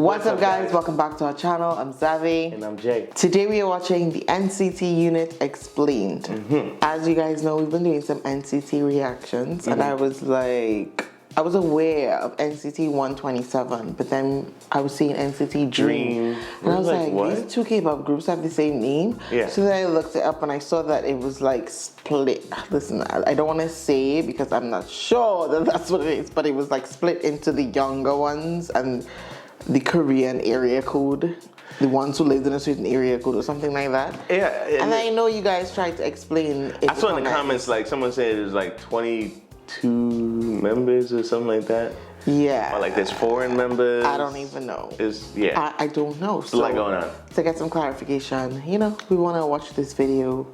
What's up guys? Welcome back to our channel. I'm Xavé. And I'm Jay. Today we are watching the NCT UNIT Explained. As you guys know, we've been doing some NCT reactions and I was aware of NCT 127, but then I was seeing NCT Dream. And I was like, what? These two K-pop groups have the same name? Yeah. So then I looked it up and I saw that it was like split. Listen, I don't want to say because I'm not sure that that's what it is, but it was like split into the younger ones and the Korean area code, the ones who lived in a certain area code or something like that. Yeah. And I know you guys tried to explain it. I saw in the comments like someone said it was like 22 members or something like that. Yeah. Or like there's foreign members. I don't even know. I don't know. There's a lot going on. To get some clarification, you know, we want to watch this video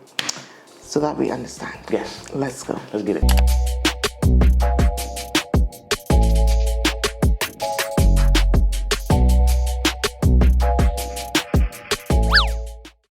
so that we understand. Yes. Let's go. Let's get it.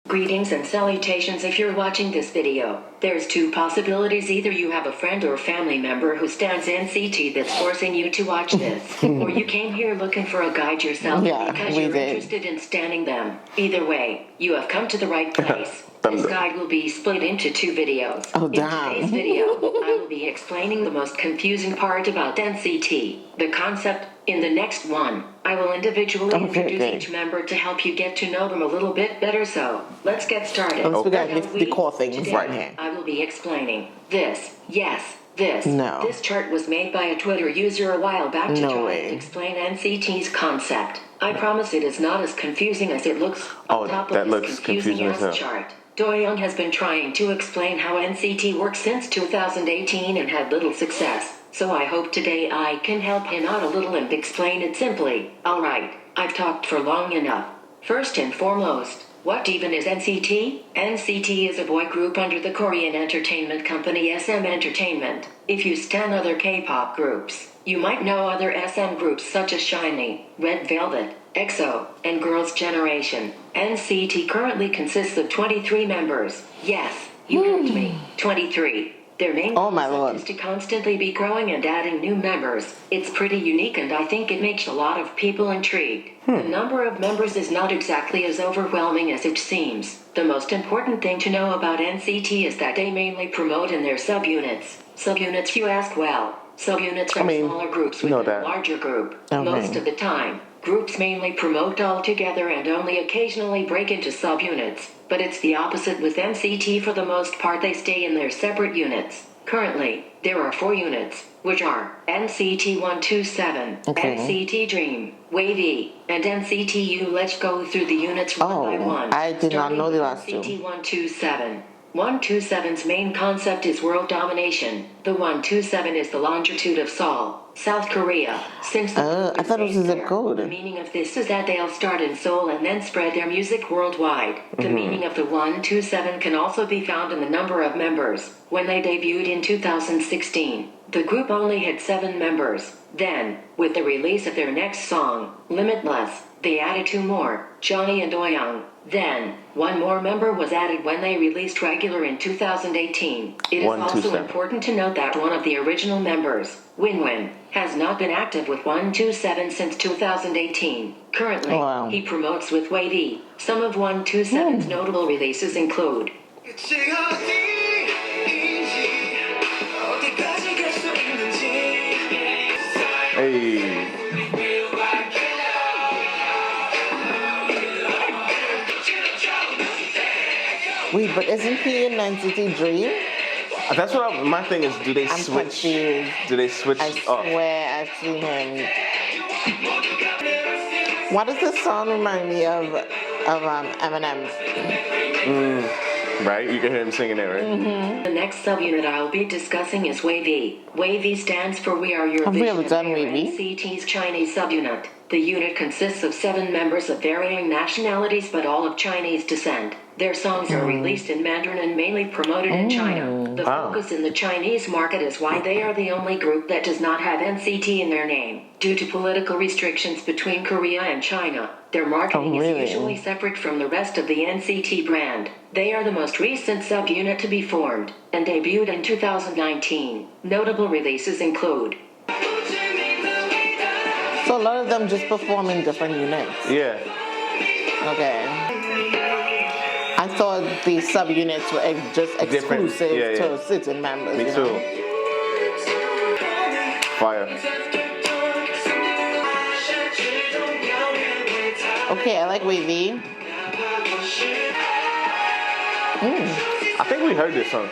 Greetings and salutations if you're watching this video. There's two possibilities: either you have a friend or family member who stands NCT that's forcing you to watch this, or you came here looking for a guide yourself because you're interested in standing them. Either way, you have come to the right place. This guide will be split into two videos. In today's video, I will be explaining the most confusing part about NCT, the concept. In the next one, I will individually introduce each member to help you get to know them a little bit better. So, let's get started. We got the core things right here. I will be explaining this. Yes, this. No. This chart was made by a Twitter user a while back to try and explain NCT's concept. I promise it is not as confusing as it looks on top of this confusing ass chart. Doyoung has been trying to explain how NCT works since 2018 and had little success. So I hope today I can help him out a little and explain it simply. Alright, I've talked for long enough. First and foremost, what even is NCT? NCT is a boy group under the Korean entertainment company SM Entertainment. If you stan other K-pop groups, you might know other SM groups such as SHINee, Red Velvet, EXO, and Girls' Generation. NCT currently consists of 23 members. Yes, you heard me. 23. Their main concept is to constantly be growing and adding new members. It's pretty unique and I think it makes a lot of people intrigued. The number of members is not exactly as overwhelming as it seems. The most important thing to know about NCT is that they mainly promote in their subunits. Subunits, you ask? Well, subunits are smaller groups within a larger group. Most of the time, groups mainly promote all together and only occasionally break into subunits. But it's the opposite with NCT. For the most part, they stay in their separate units. Currently, there are 4 units, which are NCT 127, NCT Dream, YOUNOW, and NCT U. Let's go through the units one by one. I did not know the last two. NCT 127. 127's main concept is world domination. The 127 is the longitude of Seoul, South Korea. Since I thought it was a zip code. The meaning of this is that they'll start in Seoul and then spread their music worldwide. The meaning of the 127 can also be found in the number of members. When they debuted in 2016, the group only had 7 members. Then, with the release of their next song, Limitless, they added 2 more, Johnny and Doyoung. Then, 1 more member was added when they released Regular in 2018. It is also important to note that one of the original members, Winwin, has not been active with 127 since 2018. Currently, he promotes with YOUNOW. Some of 127's notable releases include Wait, but isn't he in NCT Dream? That's what my thing is. Do they switch? Confused. Do they switch? I swear I've seen him. Why does this song remind me of Eminem's? Right? You can hear him singing it, right? The next subunit I'll be discussing is YOUNOW. YOUNOW stands for We Are Your Vision, and NCT's Chinese subunit. The unit consists of 7 members of varying nationalities but all of Chinese descent. Their songs are released in Mandarin and mainly promoted in China. The focus in the Chinese market is why they are the only group that does not have NCT in their name. Due to political restrictions between Korea and China, their marketing is usually separate from the rest of the NCT brand. They are the most recent subunit to be formed, and debuted in 2019. Notable releases include So a lot of them just perform in different units. Yeah. Okay. I thought the subunits were just exclusive to certain members. Me too. Fire. Okay, I like Wavy. I think we heard this song.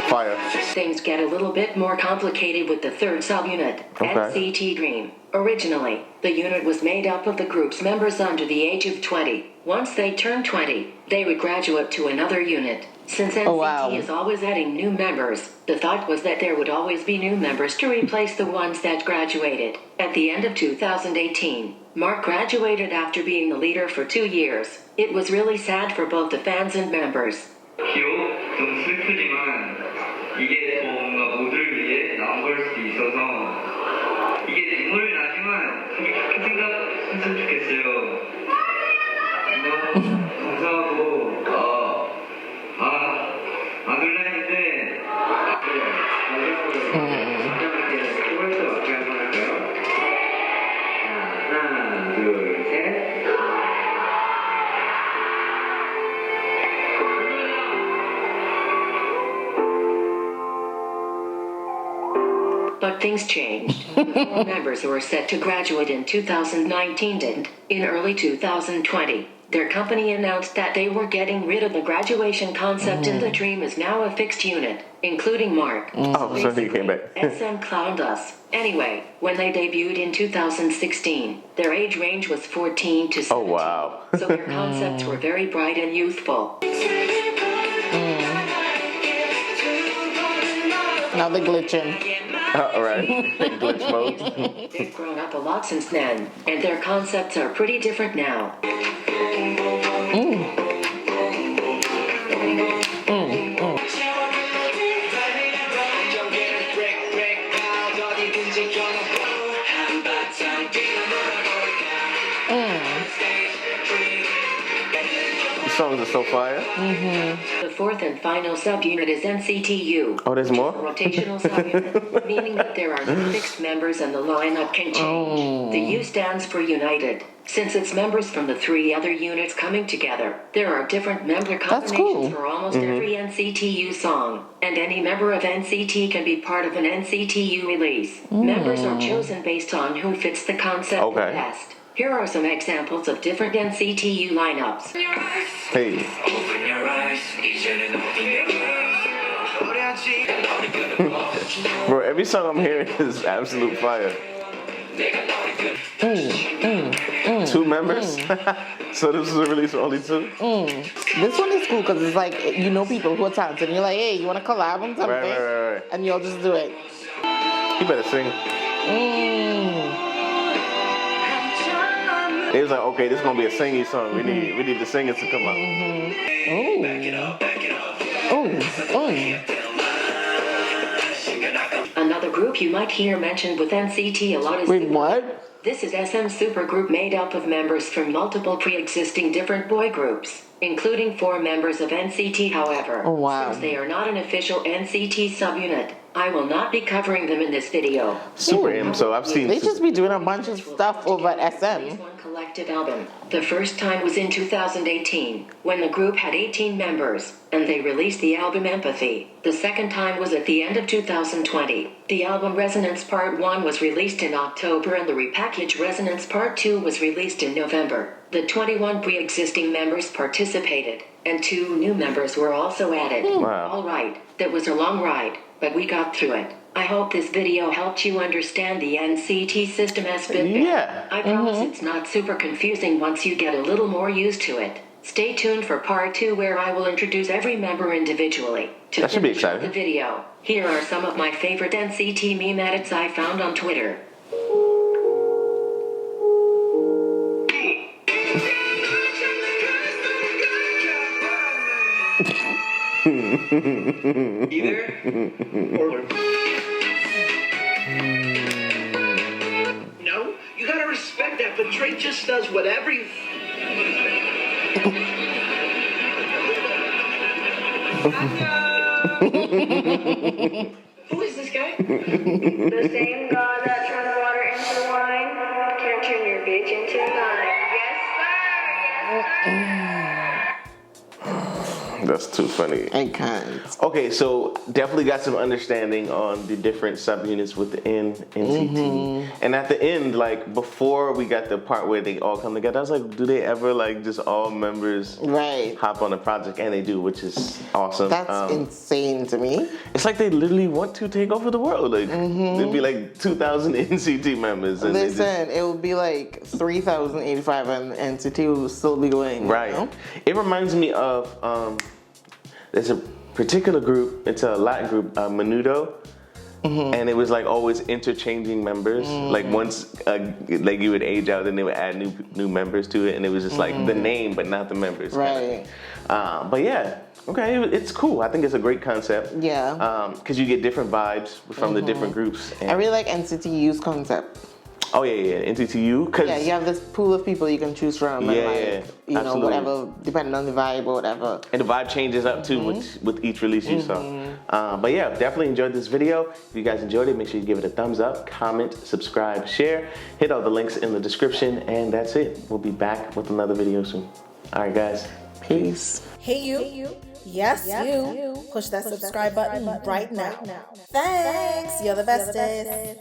Fire. Things get a little bit more complicated with the third subunit, NCT Dream. Originally, the unit was made up of the group's members under the age of 20. Once they turned 20, they would graduate to another unit. Since NCT is always adding new members, the thought was that there would always be new members to replace the ones that graduated. At the end of 2018, Mark graduated after being the leader for 2 years. It was really sad for both the fans and members. 비록 좀 슬프지만 이게 또 뭔가 모두를 위해 나온 걸 수도 있어서 이게 눈물이 나지만 되게 깊게 생각했으면 좋겠어요. 너무 감사하고 안 올라했는데 하나 둘 셋. But things changed. The 4 members who were set to graduate in 2019 didn't. In early 2020, their company announced that they were getting rid of the graduation concept and the Dream is now a fixed unit, including Mark. Oh, so he came back. SM clowned us. Anyway, when they debuted in 2016, their age range was 14 to 17. Oh, wow. So their concepts were very bright and youthful. Now they're glitching. Alright. Glitch mode. They've grown up a lot since then, and their concepts are pretty different now. These songs are so fire. The 4th and final subunit is NCTU. Oh, there's more? Rotational subunit, meaning that there are no fixed members and the lineup can change. The U stands for United. Since it's members from the 3 other units coming together, there are different member combinations for almost every NCTU song, and any member of NCT can be part of an NCTU release. Members are chosen based on who fits the concept the best. Here are some examples of different NCTU lineups. Hey. Open your eyes, 이제는 open your eyes. Bro, every song I'm hearing is absolute fire. 2 members? So this is a release of only 2? This one is cool because it's like, you know people who are talented and you're like, hey, you want to collab on something? Right. And you'll just do it. You better sing. It was like, okay, this is gonna be a singy song. We need the singers to come out. Another group you might hear mentioned with NCT a lot is Wait, what? This is SM supergroup made up of members from multiple pre-existing different boy groups, including 4 members of NCT, however. Oh, wow. Since they are not an official NCT subunit, I will not be covering them in this video. Super M, so I've seen. They just be doing a bunch of stuff over at SM. One collective album. The first time was in 2018, when the group had 18 members, and they released the album Empathy. The second time was at the end of 2020. The album Resonance Part 1 was released in October and the repackaged Resonance Part 2 was released in November. The 21 pre-existing members participated, and 2 new members were also added. Wow. Alright, that was a long ride, but we got through it. I hope this video helped you understand the NCT system as bit. Yeah. I promise it's not super confusing once you get a little more used to it. Stay tuned for part 2 where I will introduce every member individually. That should be exciting. The video. Here are some of my favorite NCT meme edits I found on Twitter. Either or. No, you gotta respect that, but Drake just does whatever you. Who is this guy? The same God that turned water into wine can turn your bitch into mine. Yes, sir. Yes, sir. That's too funny. I can't. Okay, so definitely got some understanding on the different subunits within NCT. And at the end, like before we got the part where they all come together, I was like, do they ever like just all members hop on a project? And they do, which is awesome. That's insane to me. It's like they literally want to take over the world. Like there'd be like 2,000 NCT members. And listen, it would be like 3,085 and NCT would still be going. Right. You know? It reminds me of there's a particular group, it's a Latin group, Menudo, and it was like always interchanging members. Like once, like you would age out and they would add new members to it, and it was just like the name but not the members. Right. But yeah, okay, it's cool. I think it's a great concept. Yeah. Because you get different vibes from the different groups. And I really like NCT U's concept. Oh yeah, NCT U. Yeah, you have this pool of people you can choose from. Yeah, and like, you know, whatever, depending on the vibe or whatever. And the vibe changes up too with each release you saw. But yeah, definitely enjoyed this video. If you guys enjoyed it, make sure you give it a thumbs up, comment, subscribe, share. Hit all the links in the description, and that's it. We'll be back with another video soon. All right, guys. Peace. Hey you. Yes, you. Push that subscribe button right now. Thanks. You're the bestest.